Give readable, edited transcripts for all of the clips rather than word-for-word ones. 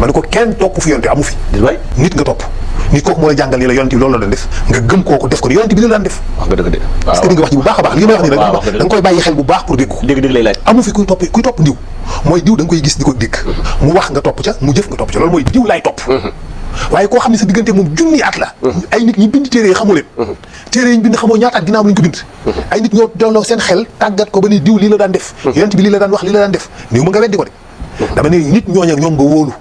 ma ne ko kenn topp fi yonent bi amu fi. nit nga topp nit kooku moo la jàngal ni la yonent bi loolu la doon def nga gëm kooku def ko ni yonent bi la daan def. wax nga dëgg de. parce que di nga wax ji bu baax a baax li may wax nii nag da nga koy bàyyi xel bu baax pour dégg ko. dégg lay laaj. amu fi kuy topp ndiw mooy diw da nga koy gis di ko dégg mu wax nga topp ca mu jëf nga topp ca loolu mooy diw laay topp. waaye koo xam ne sa diggante moom junni at la. ay nit ñi bind téere yi xamoo leen. téere yi ñu bind xamoo ñaata at ginnaaw lañ ko bind. ay nit ñoo delloo seen xel tàggat ko ba ni diw lii la daan def. yonent bi lii la daan wax lii la daan def niw ma nga weddi ko de. dama ne nit ñooñu ak ñoom nga wóolu.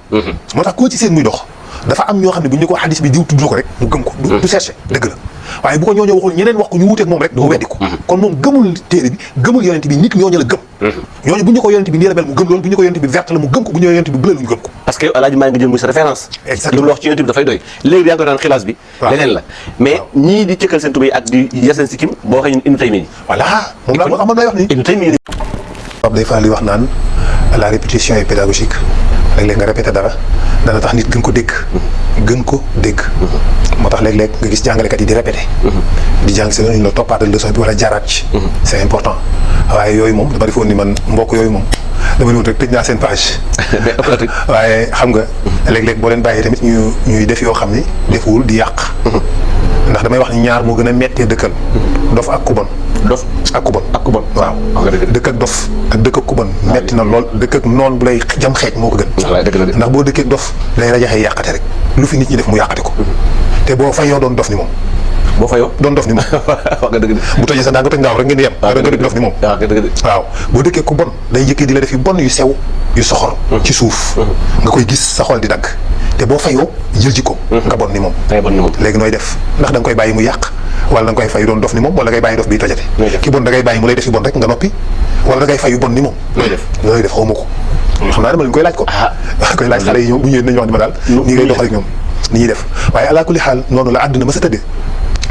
moo tax koo ci seen muy dox dafa am ñoo xam ne bu ñu ko xadis bi diw tudd ko rek mu gëm ko du cherché dëgg la waaye bu ko ñooñu waxul ñeneen wax ko ñu wuuteeg moom rek dafa weddi ko kon moom gëmul téere bi gëmul yonent bi nit ñooñu la gëm ñooñu bu ñu ko yonent bi nii la mel mu gëm loolu bu ñu ko yonent bi verte la mu gëm ko bu ñu yonent bi bleu la ñu gëm ko parce que alaaji maa ngi jël muy sa référence exactement lu mu wax ci yonent bi dafay doy léegi yaa ngi ko daan xilaas bi leneen la mais ñii di cëkkal seen tubéy ak di yar seen sikkim boo waxee ñun Ibnu Taymiya voilà moom laa amoon lay wax nii Ibnu Taymiya day faral di wax naan la répétition est pédagogique léeg-léeg nga répété dara dana tax nit gën ko dégg moo tax léeg-léeg nga gis jàngalekat yi di répété di jàng si ñu la toppaatal leçon bi wala jaaraat ci c'est important waaye yooyu moom dama defoon ni man mbokk yooyu moom dama ñëw rek tëj naa seen page waaye xam nga léeg-léeg boo leen bàyyee tamit ñuy def yoo xam ni defuwul di yàq ndax damay wax ni ñaar moo gën a mettee dëkkal dof ak ku bon dof ak ku bon waaw dëkk ak dof ak dëkk ak ku bon metti na lool dëkk ak noon bu lay jam xeej moo ko gën ndax boo dëkkee dof lay rajaxee yàqate rek lu fi nit ñi def mu yàqate ko te boo fayoo doon dof ni moom boo fayoo doon dof ni moom wax nga dëgg de bu tojee sa ndaa nga toj ngaaw rek ngeen di yem nga dëkk dof ni moom waaw boo dëkkee ku bon day njëkkee di la def yu bon yu sew yu soxor ci suuf nga koy gis sa xol di dagg te boo fayoo jël ji ko nga bon ni moom léegi nooy def ndax da nga koy bàyyi mu yàq wala da nga koy fay doon dof ni moom wala da ngay bàyyi dof bii tojate ki bon da ngay bàyyi mu lay def yu bon rek nga noppi wala da ngay fay yu bon ni moom nooy def xaw ma ko xam naa dama leen koy laaj ko koy laaj xale yi ñoom bu ñëwee nañu wax ni ma daal nii ngay doxal ak ñoom ni ñuy def waaye alaa kulli xaal noonu la àdduna ma sa tëddee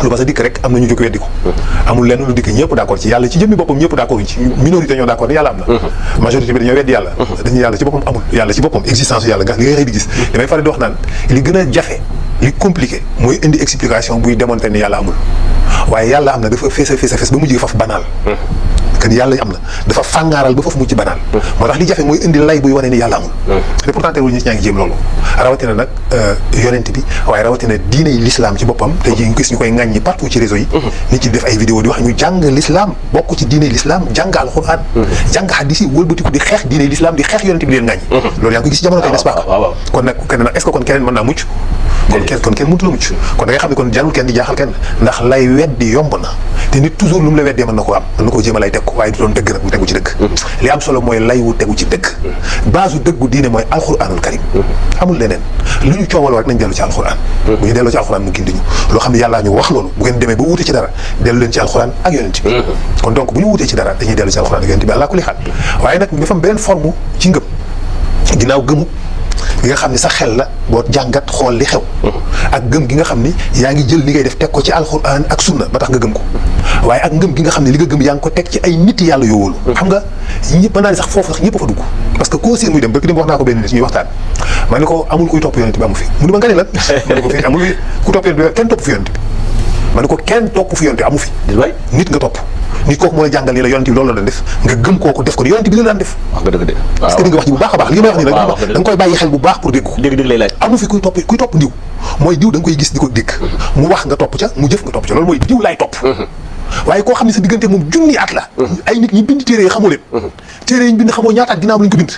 lu ma sa dikk rek am na ñu jóg weddi ko amul lenn lu dikk ñëpp d'accord ci yàlla ci jëmmi boppam ñëpp d'accord ci minorité ñoo d'accord ni yàlla am na majorité bi dañoo weddi yàlla dañu yàlla ci boppam amul yàlla ci boppam existence yàlla nga li ngay xëy di gis damay faral di wax naan li gën a jafe li compliqué mooy indi explication buy démontrer ni yàlla amul waaye yàlla am na dafa fees a fees ba mujj faf banal que yàlla am na dafa fàngaaral ba foofu mujj banal moo tax li jafe mooy indi lay buy wane ni yàlla amul te pourtant teewul ñi ñaa ngi jéem loolu rawatina nag yonent bi waaye rawatina diine yi l'islam ci boppam te ji gis ñu koy ŋàññi partout ci réseau yi nit ci def ay vidéo di wax ñu jàng l'islam bokk ci diine l'islam jàng alxuraan jàng hadis yi wëlbatiku di xeex diine l'islam di xeex yonent bi leen ŋàññi loolu yaa ngi ko gis ci jamono tey n'est-ce pas kon nag kenn nag est-ce que kon keneen mën naa mucc kon kenn mënut la mucc kon da ngay xam ne kon jarul kenn di jaaxal kenn ndax lay weddi yomb na te nit toujours lu mu la weddee mën na koo am mën na koo jéem a lay teg ko waaye du doon dëgg nag mu tegu ci dëgg li am solo mooy lay wu tegu ci dëgg base u dëggu diine mooy alxuraanul karim amul leneen lu ñu coowaloo rek nañ dellu ci alxuraan bu ñu delloo ci alxuraan mu gindi ñu loo xam ne yàllaa ñu wax loolu bu ngeen demee ba wuute ci dara dellu leen ci alxuraan ak yonent bi kon donc bu ñu wuutee ci dara dañuy dellu ci alxuraan ak yonent bi àllaa kulli xaal waaye nag dafa am beneen forme ci ngëm ginnaaw gëmu gi nga xam ni sa xel la boo jàngat xool li xew ak gëm gi nga xam ni yaa ngi jël li ngay def teg ko ci alxuraan ak sunna ba tax nga gëm ko waaye ak ngëm gi nga xam ne li nga gëm yaa ngi ko teg ci ay nit yàlla yoo wóolu xam nga ñëpp mën naa ni sax foofu sax ñëpp a fa dugg parce que koo seen muy dem ba ki dem wax naa ko benn nit ñuy waxtaan ma ne ko amul kuy topp yonent bi amu fi mu ne ma nga ne lan ma ne ko fi amul ku topp yonent bi kenn topp fi yonent bi ma ne ko kenn topp fi yonent bi amu fi nit nga topp nit kooku moo la jàngal ni la yonent bi loolu la daan def nga gëm kooku def ko ni yonent bi la daan def wax nga dëgg de parce que di nga wax ji bu baax a baax li may wax ni nag da nga koy bàyyi xel bu baax pour dégg ko dégg lay laaj amu fi kuy topp ndiw mooy diw da nga koy gis di ko dégg mu wax nga topp ca mu jëf nga topp ca loolu mooy diw laay topp waaye koo xam ne sa diggante moom junni at la ay nit ñi bind téere yi xamoo leen téere yi ñu bind xamoo ñaata at ginnaaw lañ ko bind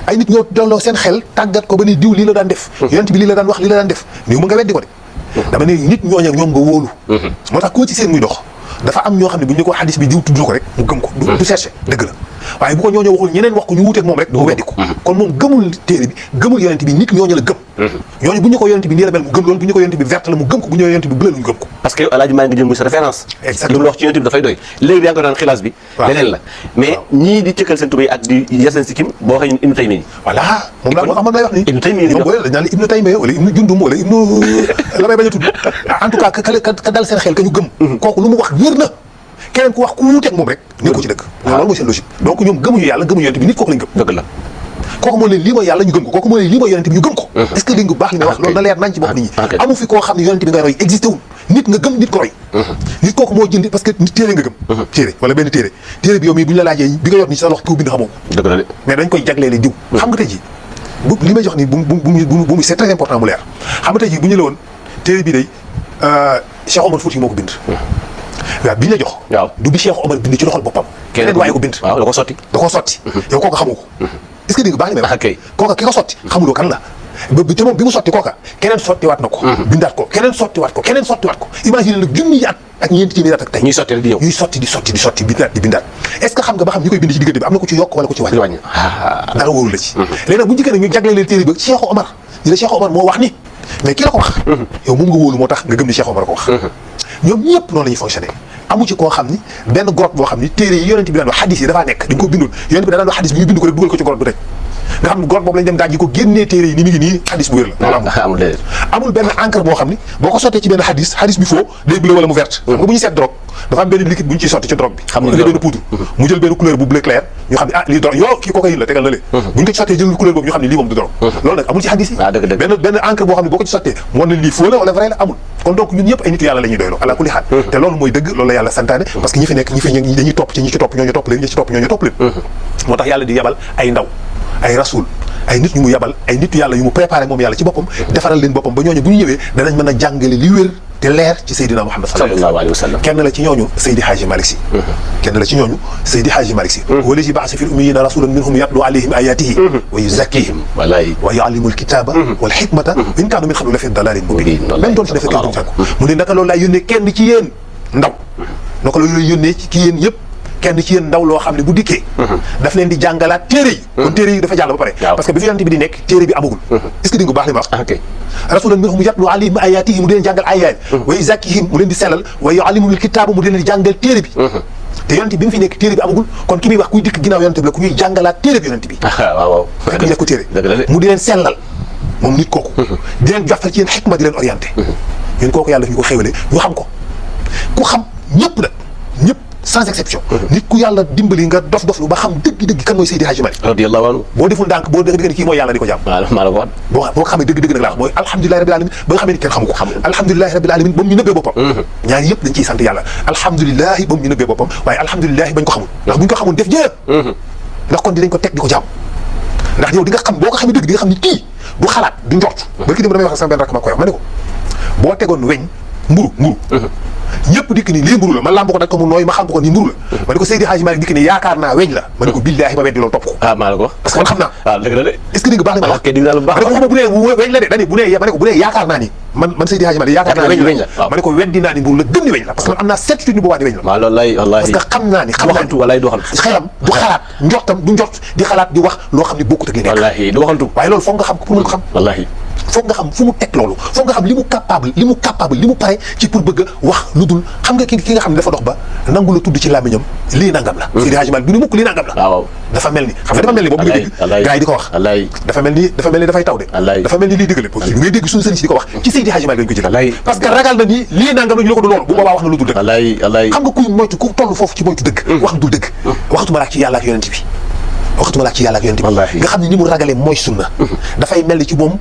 ay nit ñoo delloo seen xel tàggat ko ba ni diw lii la daan def yonent bi lii la daan wax lii la daan def niw ma nga weddi ko de dama ne nit ñooñu ak ñoom nga wóolu moo tax koo ci seen muy dox dafa am ñoo xam ne bu ñu ko xadis bi diw tudd ko rek mu gëm ko du cherché dëgg la waaye bu ko ñooñu waxul ñeneen wax ko ñu wuuteeg moom rek dafa weddi ko kon moom gëmul téere bi gëmul yonent bi nit ñooñu la gëm ñooñu bu ñu ko yonent bi nii la mel mu gëm loolu bu ñu ko yonent bi verte la mu gëm ko bu ñu ko yonent bi bleu la ñu gëm ko parce que alaaji maa ngi jël muy sa référence exactement lu mu wax ci yonent bi dafay doy léegi yaa ngi ko daan xilaas bi leneen la mais ñii di cëkkal seen tubéy ak di yar seen sikkim boo waxee ñun Ibnu Taymiya voilà moom laa amoon lay wax ni Ibnu Taymiya ñoom boo dañ naan Ibnu Taymiya wala Ibnu Jundum wala Ibnu la may bañ a tudd en tout cas ka dal seen xel ka ñu gëm kooku lu mu wax wér na keneen ku wax ku wuuteeg moom rek ni ko ci dëgg loolu mooy seen logique donc ñoom gëmuñu yàlla gëmuñu yonent bi nit kooku lañ gëm dëgg la kooku moo leen lii mooy yàlla ñu gëm ko kooku moo leen lii mooy yonent bi ñu gëm ko est-ce que li nga baax li may wax loolu na leer nañ ci bopp nit ñi amu fi koo xam ne yonent bi ngay roy existé wul nit nga gëm nit ko roy nit kooku moo jënd parce que nit téere nga gëm téere wala benn téere bi yow mii bu ñu la laajee bi nga yor ni sa loxo kiw bind xamoo dëgg la de mais dañ koy jagleele diw xam nga tey ji li may jox nii bu mu c'est très important mu leer xam nga tey jii bu ñu la woon téere bi day Cheikh Omar Fouti moo ko bind. waaw bi ñu la jox. waaw du bi Cheikh Omar bind ci loxol boppam. keneen waaye ko bind. waaw da ko sotti. da koo sotti. yow kooka xamoo ko. est-ce que dégg nga baax na kay kooka ki ko sotti xamuloo kan la. te moom bi mu sotti kooka keneen sottiwaat na ko. bindaat ko keneen sottiwaat ko keneen sottiwaat ko imagine nag junni at ak ñeenti téeméeri at ak tey. ñuy sotti rek di ñëw ñuy sotti di sotti bindaat di bindaat est-ce que xam nga ba xam ñi koy bind ci diggante bi am na ko ci yokk wala ko ci wàññi. dara wóoru la ci. léegi nag bu njëkkee nag ñu jaglelee téere bi Cheikh Omar ñu ne Cheikh Omar moo wax ni mais ki la ko wax. yow moom nga wóolu moo tax nga gëm ni Cheikh Omar ko wax. ñoom ñëpp noonu la ñuy fonctionné amu ci koo xam ni benn grotte boo xam ni téere yi yonent bi daan wax xadis yi dafaa nekk dañ ko bindul yonent bi daan wax xadis bi ñu bind ko rek dugal ko ci grotte bu tëj nga xam ne grotte boobu lañ dem daaj ko génnee téere yi ni mi ngi nii xadis bu wér la loolu amul benn encre boo xam ni boo ko sottee ci benn xadis bi foo day bleu wala mu verte xam nga bu ñu seet drogue dafa am benn liquide bu ñu ciy sotti ci drogue bi xam nga benn poudre mu jël benn couleur bu bleu clair ñu xam ne lii drogue yoo kii cocaïne la tegal na lee bu ñu ko ci sottee jël couleur boobu ñu xam ne lii moom du drogue loolu nag amul ci xadis yi benn encre boo xam ne boo ko ci sottee moo ne lii faux la wala vrai la amul kon donc ñun ñëpp ay nitu yàlla la ñuy doyloo ala kulli xaal te loolu mooy dëgg loolu la yàlla santaane parce que ñi fi nekk dañuy topp ci ñi ci topp ñooñu topp leen ñi ci topp ñooñu topp leen moo tax yàlla di yabal ay ndaw ay rasul ay nit ñu mu yabal ay nitu yàlla yu mu préparé moom yàlla ci boppam defaral leen boppam ba ñooñu bu ñu ñëwee danañ mën a jàngale li wér te leer ci Seydina Muhammad sallallahu alayhi wa sallam kenn la ci ñooñu Seydi Hadji Malick Sy kenn la ci ñooñu Seydi Hadji Malick Sy wallazi ba'atha fil ummiyyiina rasulan minhum yatlu alayhim ayatihi wa yuzakkihim wa yu'allimul kitaba wal hikmata wa in kaanu min qablu la fi dalalin mubin même doon ci defee kenn duñ sànku mu ne naka loolu laay yónnee kenn ci yéen ndaw naka loolu lay yónnee ci yéen yëpp kenn ci yéen ndaw loo xam ne bu dikkee daf leen di jàngalaat téere yi kon téere yi dafa jàll ba pare parce que bi fi yonent bi di nekk téere bi amagul est-ce que di nga baax li ma wax rasulan minhum yatlu alayhim ayatihi mu di leen jàngal ayaat wa yuzakkihim mu leen di sellal wa yu'allimul kitaaba mu di leen di jàngal téere bi te yonent bi mu fi nekk téere bi amagul kon ki muy wax kuy dikk ginnaaw yonent bi la ku ñuy jàngalaat téere bi yonent bi waaw fekk ñu def ko téere mu di leen sellal moom nit kooku di leen joftal ci yéen xikma di leen orienté ñun kooku yàlla daf ñu ko xéwale ñu xam ko ku xam ñëpp nag ñëpp sans exception nit ku yàlla dimbali nga dof lu ba xam dëgg-dëgg kan mooy Seydi Hadji Malick radiyallahu anhu boo deful ndànk boo dëgg kii mooy yàlla di ko jàmm boo ko xamee dëgg-dëgg nag laa wax mooy alhamdulillahi rabbil alamin ba nga xamee ni kenn xamu ko alhamdulillahi rabbil alamin ba mu ñu nëbbee boppam ñaar yëpp dañ ciy sant yàlla alhamdulillahi ba mu ñu nëbbee boppam waaye alhamdulillahi bañ ko xamul ndax buñ ko xamul def jëpp ndax kon dinañ ko teg di ko jàmm ndax yow di nga xam boo ko xamee dëgg di nga xam ni kii du xalaat du njort ba ki dem damay wax sama benn rakk ma koy wax ma ne ko boo tegoon weñ mburu ñëpp dikk ni lii mburu la ma lamb ko daj ko mu nooy ma xam ko ni mburu la ma ne ko Seydi Hadji Malick dikk ni yaakaar naa weñ la ma ne ko billaahi ma weddi loolu topp ko maa la ko parce que man xam naa waaw dëgg la de est-ce que dégg baax na ma wax ma ne ko waxuma bu nee weñ la de dani bu nee ma ne ko bu nee yaakaar naa ni man Seydi Hadji Malick yaakaar naa weñ la ma ne ko weddi naa ni mburu la gëm ni weñ la parce que man am naa certitude ni boobaa ni weñ la waaw loolu parce que xam naa ni xelam du xalaat njortam du njort di xalaat di wax loo xam ne bokkut ak li nekk wallaahi du waxantu waaye loolu foog nga xam ko pour mën ko xam wallaahi foog nga xam fu mu teg loolu foog nga xam li mu capable li mu pare ci pour bëgg a wax lu dul xam nga ki nga xam ne dafa dox ba nangu la tudd ci làmmiñam lii nangam la Seydi Hadji Malick du ni mukk lii nangam la waaw dafa mel ni xam nga dafa mel ni boobu ngay dégg gars yi di ko wax dafa mel ni dafay taw de dafa mel ni lii dëggale parce que ngay dégg suñu sëriñ si di ko wax ci Seydi Hadji Malick lañ ko jëlee parce que ragal na ni lii nangam la ñu la ko du loolu bu boobaa wax na lu dul dëgg xam nga kuy moytu ku toll foofu ci moytu dëgg wax dul dëgg waxatuma laak ci yàlla ak yonent bi waxatuma laak ci yàlla ak yonent bi nga xam ne ni mu ragalee mooy sunna dafay mel ni ci moom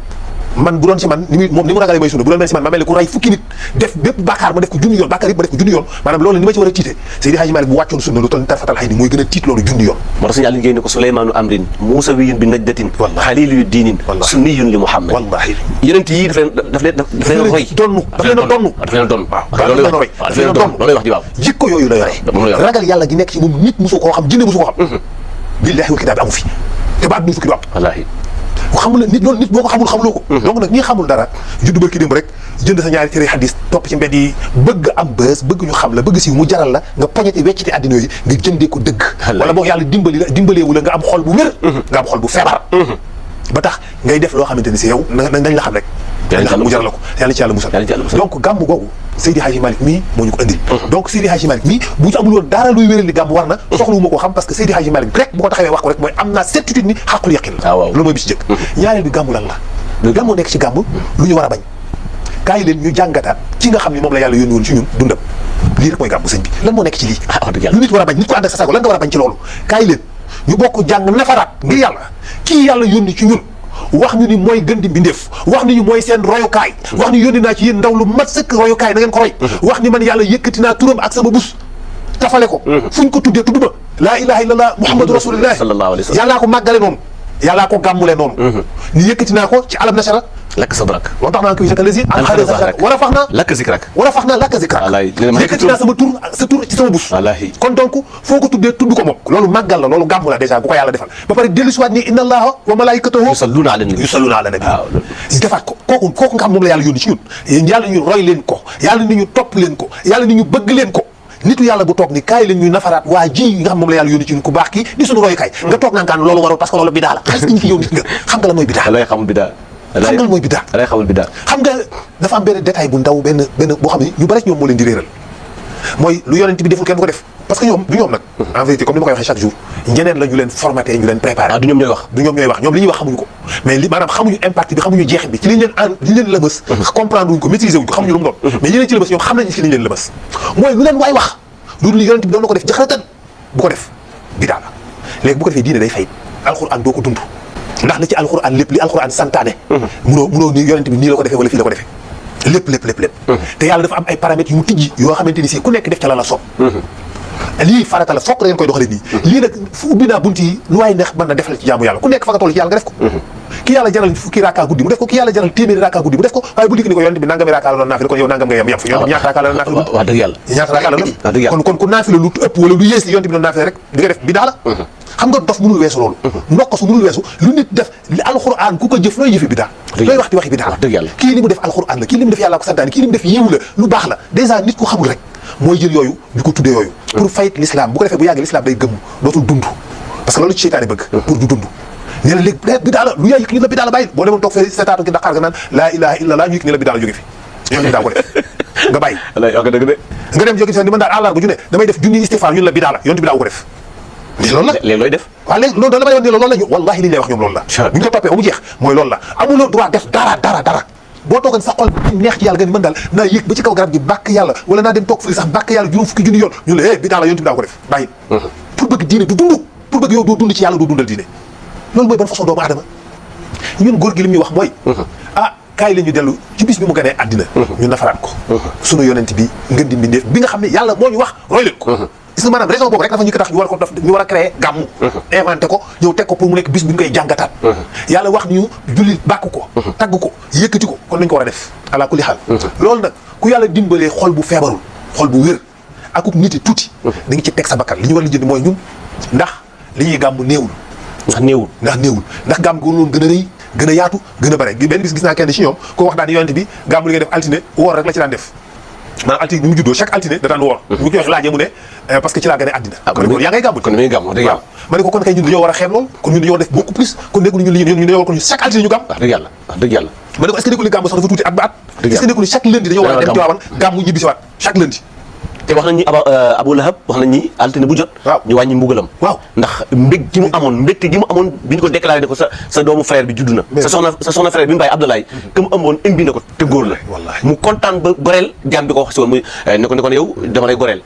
man bu doon ci man ni mu ragalee mooy sunna bu doon mel ci man ma mel ni ku ray fukki nit def bépp bàkkaar ma def ko junni yoon bàkkaar yëpp ma def ko junni yoon maanaam loolu ni ma ci war a tiite Seydi Hadji Malick bu wàccoon sunna lu toll ni tarfatal xëy ni mooy gën a tiit loolu junni yoon moo tax suñu àll ngeen ne ko Souleymanu amrin Moussa wiyun bi najdatin xalilu yu diinin sunniyun li Muhammad wallahi yonent yi daf leen roy donnu daf leen a donnu waaw loolay wax di waaw jikko yooyu la yore ragal yàlla gi nekk ci moom nit musu koo xam jinne musu koo xam billahi wal kitaab amu fi te ba àdduna fukki du am wallaahi xamul nit loolu nit boo ko xamuloo ko donc nag ñi xamul dara juddu barki démb rek jënd sa ñaari téere xadis topp ci mbedd yi bëgg am bës bëgg ñu xam la bëgg si mu jaral la nga poñeti wecciti àddina yooyu nga jëndee ko dëgg wala boog yàlla dimbaleewu la nga am xol bu wér nga am xol bu feebar ba tax ngay def loo xamante ni si yow nañ la xam rek mu jaral la ko yàlla ci yàlla musal donc gàmmu googu Seydi Hadji Malick mii moo ñu ko andil donc Seydi Hadji Malick mii bu ñu amul woon dara luy wéral ni gàmmu war na soxlawu ma koo xam parce que Seydi Hadji Malick rek bu ko taxawee wax ko rek mooy am naa certitude ni xaqul yaqin la loolu mooy bi ci jëkk ñaareel bi gàmmu lan la gàmmu nekk ci gàmmu lu ñu war a bañ kaay leen ñu jàngataat ci nga xam ne moom la yàlla yónni woon ci ñun dundam lii rek mooy gàmmu sëñ bi lan moo nekk ci lii lu nit war a bañ nit ko ànd ak sa sago lan nga war a bañ ci loolu kaay leen ñu bokk jàng nafaraat ngir yàlla kii yàlla yónni ci ñun wax ñu ni mooy gën di mbindeef wax ni ñu mooy seen royukaay wax ni yónni naa ci yéen ndaw lu mat sëkk royukaay na ngeen ko roy wax ni man yàlla yëkkati naa turam ak sama bus tafale ko fu ñu ko tuddee tudd ma laa ilaha illallah muhammadu rasulullah yàllaa ko màggale noonu yàllaa ko gàmmulee noonu ni yëkkati naa ko ci alam nasara lakk sadrak loolu tax naa ko jaka lasi an xaale zahrak war a fax naa lakk zikrak lakk zikrak yëkkati naa sama tur sa tur ci sama bus kon donc foo ko tuddee tudd ko moom loolu màggal la loolu gàmmu la dèjà bu ko yàlla defal ba pare dellu si waat ni inna allaha wa malaikatahu yusalluna ala nabi defaat ko kooku nga xam moom la yàlla yónni ci ñun yàlla ni ñu roy leen ko yàlla ni ñu topp leen ko yàlla ni ñu bëgg leen ko nitu yàlla bu toog ni kaay leen ñuy nafaraat waa ji nga xam moom la yàlla yónni ci ñun ku baax kii di suñu roy kay nga toog naan kaan loolu warul parce que loolu bidaa la xaalis nga ñu fi yow nit nga xam nga la mooy bidaa lay xamul bidaa xam nga mooy bidaa lay xamul bidaa xam nga dafa am benn détail bu ndaw benn boo xam ne ñu bari ñoom moo leen di réeral mooy lu yonent bi deful kenn du ko def parce que ñoom du ñoom nag en vérité comme ni ma koy waxee chaque jour ñeneen la ñu leen formaté ñu leen préparé du ñoom ñooy wax ñoom li ñuy wax xamuñu ko mais li maanaam xamuñu impact bi xamuñu jeexit bi ci liñ leen lëmës comprendre wuñ ko maîtriser wuñ ko xamuñu lu mu doon mais ñeneen ci lëmës ñoom xam nañ ci liñ leen lëmës mooy lu leen waay wax lu li yonent bi doon na ko def jaxaratan bu ko def bidaa la léegi bu ko defee diine day fay alxuraan doo ko dund ndax li ci alxuraan lépp li alxuraan santaane munoo ni yonent bi nii la ko defee wala fii la ko defee lépp te yàlla dafa am ay paramètres yu mu tijji yoo xamante ni si ku nekk def ca la soob lii farata la fokk da ngeen koy doxalee nii lii nag fu ubbi naa bunt yi lu waay neex mën na defal ci jaamu yàlla ku nekk fa nga toll ci yàlla nga def ko ki yàlla jaral fukki raaka guddi mu def ko ki yàlla jaral téeméeri raaka guddi mu def ko waaye bu dikk ni ko yonent bi nangami raaka la doon naafila kon yow nangam nga yem fa yonent bi ñaata raaka la doon naafila wax dëgg yàlla ñaata raaka la doon kon ku naafila lu ëpp wala lu yées li yonent bi doon naafila rek di nga def bidaa la xam nga dof mënul weesu loolu ndokk su mënul weesu lu nit def li alxuraan ku ko jëf looy jëfe bidaa looy waxti waxi bidaa la kii li mu def alxuraan la kii li mu def yàlla ko santaane kii li mu def yiw la lu baax la dèjà nit ku xamul rek mooy jël yooyu di ko tuddee yooyu pour fayit l'islam bu ko defee bu yàggee l'islam day gëmm dootul dund parce que loolu ci seytaane bëgg pour du dund nee na léegi bidaa la lu yaay yëg ni la bidaa la bàyyi boo demoon toog fee seetaatu gi Dakar nga naan laa ilaha illa laa ñu yëg ni la bidaa la jóge fi ñoom daa ko def nga bàyyi nga dem jóge fi ni man daal àllarba ju ne damay def junni istighfar ñun la bidaa la yonent bi daa ko def mais loolu la léegi looy def waaw léegi loolu da la may wax ne loolu la ñu wallahi li ñu lay wax ñoom loolu la bu ñu ko toppee ba mu jeex mooy loolu la amuloo droit def dara boo toogoon sa xol neex ci yàlla nga ni mën daal naa yéeg ba ci kaw garab gi bàkk yàlla wala naa dem toog fële sax bàkk yàlla juróom fukki junni yoon ñu la bidaa la yonent bi daa ko def bàyyi pour bëgg diine du dund pour bëgg yow doo dund ci yàlla doo dundal diine loolu mooy ban façon doomu aadama ñun góor gi li mu ñu wax mooy kaay la ñu dellu ci bis bi mu gënee àddina ñu nafaraat ko sunu yonent bi ngeen di mbindeef bi nga xam ne yàlla moo ñu wax roy leen ko gis nga maanaam raison boobu rek dafa ñu ko tax ñu war a créer gàmmu inventé ko ñëw teg ko pour mu nekk bis bi ñu koy jàngataat yàlla wax ñu julli bàkk ko tagg ko yëkkati ko kon nañ ko war a def ala kulli xaal loolu nag ku yàlla dimbalee xol bu feebarul xol bu wér akuk niti tuuti da nga ci teg sa bakkan li ñu war a lijjanti mooy ñun ndax li ñuy gàmm néewul ndax gàmm gi loolu gën a rëy gën a yaatu gën a bare benn bis gis naa kenn ci ñoom ko wax daan yonent bi gàmm li ngay def altine woor rek la ci daan def maanaam altine bi mu juddoo chaque altine da daan woor ñu koy wax laajee mu ne parce que ci laa gën a àddina kon yaa ngay gàmm kon mi gàmm dëgg yàlla ma ne ko kon kay ñun dañoo war a xeeb lool kon ñun dañoo war a def beaucoup plus kon nekkul ñun ñun dañoo war kon chaque altine ñu gàmm wax dëgg yàlla ma ne ko est-ce que nekkul ni gàmm sax dafa tuuti at ba at est-ce que nekkul ni chaque lundi dañoo war a dem Tiwaawan gàmm ñibbi si waat chaque lundi te wax nañ ni Abu Lahab wax nañ ni altine bu jot ñu wàññi mbugalam ndax mbég gi mu amoon mbégte gi mu amoon bi ñu ko déclaré ne ko sa doomu frère bi judd na sa soxna frère bi mu bàyyi Abdoulaye que mu ëmboon indi na ko te góor la mu kontaan ba goreel jàmm bi ko wax si woon muy ne ko yow dama lay goreel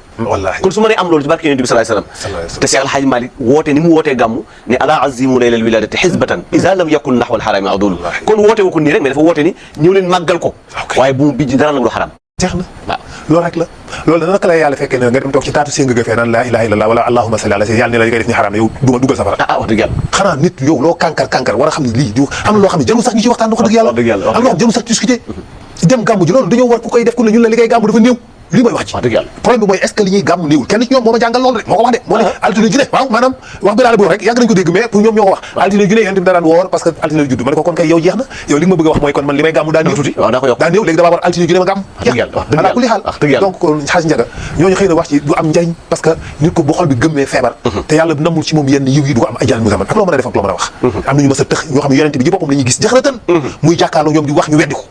kon su ma nee am loolu ci barke yonent bi sallallahu alayhi wasallam te Cheikh El Hadj Malick woote ni mu wootee gàmmu ne ala azimu laylal wiladati xisbatan isa lam yakun naxwal xaraami adul kon woote wu ko nii rek mais dafa woote ni ñëw leen màggal ko waaye bu mu bijji dara nag lu xaram jeex na waaw loolu rek la loolu naka la yàlla fekkee ne nga dem toog ci taatu séng ga fee naan laa ilaha illallah wala allahumma salli ala sayyidina yàlla ne la li ngay def ni xaraam yow duma dugal safara wax dëgg yàlla xanaa nit yow loo kànkar war a xam ne lii di am na loo xam ne jarul sax ñu ci waxtaan wax dëgg yàlla am na loo xam jarul sax discuter dem gàmmu ji loolu dañoo war ku koy def ku ne ñun la li ngay gàmmu dafa néew lii mooy wax ci problème bi mooy est-ce que li ñuy gàmm néewul kenn ci ñoom moo ma jàngal loolu rek moo ko wax de moo ne altine ju ne waaw maanaam wax bi daal bu wax rek yàgg nañu ko dégg mais pour ñoom ñoo ko wax altine ju ne yéen tamit daan woor parce que altine la judd ma ne ko kon kay yow jeex na yow li nga ma bëgg a wax mooy kon man li may gàmm daa néew léegi damaa war altine ju ne ma gàmm ala kulli xaal donc kon xaaj njaga ñooñu xëy na wax ci du am njariñ parce que nit ko bu xol bi gëmmee feebar te yàlla namul ci moom yenn yiw yi du ko am ay jaan musaman ak loo mën a def ak loo mën a wax am nañu mas a tëx ñoo xam ne yonent bi ci boppam la ñuy gis jaxaratan muy jàkkaarloo ñoom di wax ñu weddi ko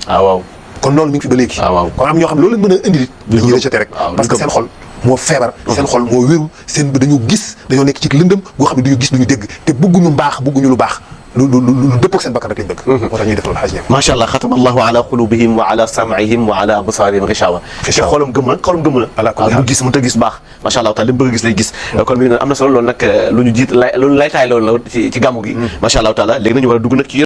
waaw kon loolu mi ngi fi ba léegi kon am ñoo xam ne loolu mën a indi dañuy rejeté rek parce que seen xol moo feebar seen xol moo wéru seen dañu gis dañoo nekk ci lëndëm goo xam ne duñu gis duñu dégg te bëgguñu mbaax bëgguñu lu baax lu dëpp ak seen bakkan rek lañ bëgg moo tax ñuy def loolu xaaj ñëpp macha allah xatama allahu ala qulubihim wa ala sam'ihim wa ala absarihim xishawa te xolam gëm la du gis mënut a gis baax macha allah taala li mu bëgg a gis lay gis kon mi ngi noonu am na solo loolu nag lu ñu jiit lu laytaay loolu la ci gàmmu gi macha allah taala léegi nañu war a dugg nag ci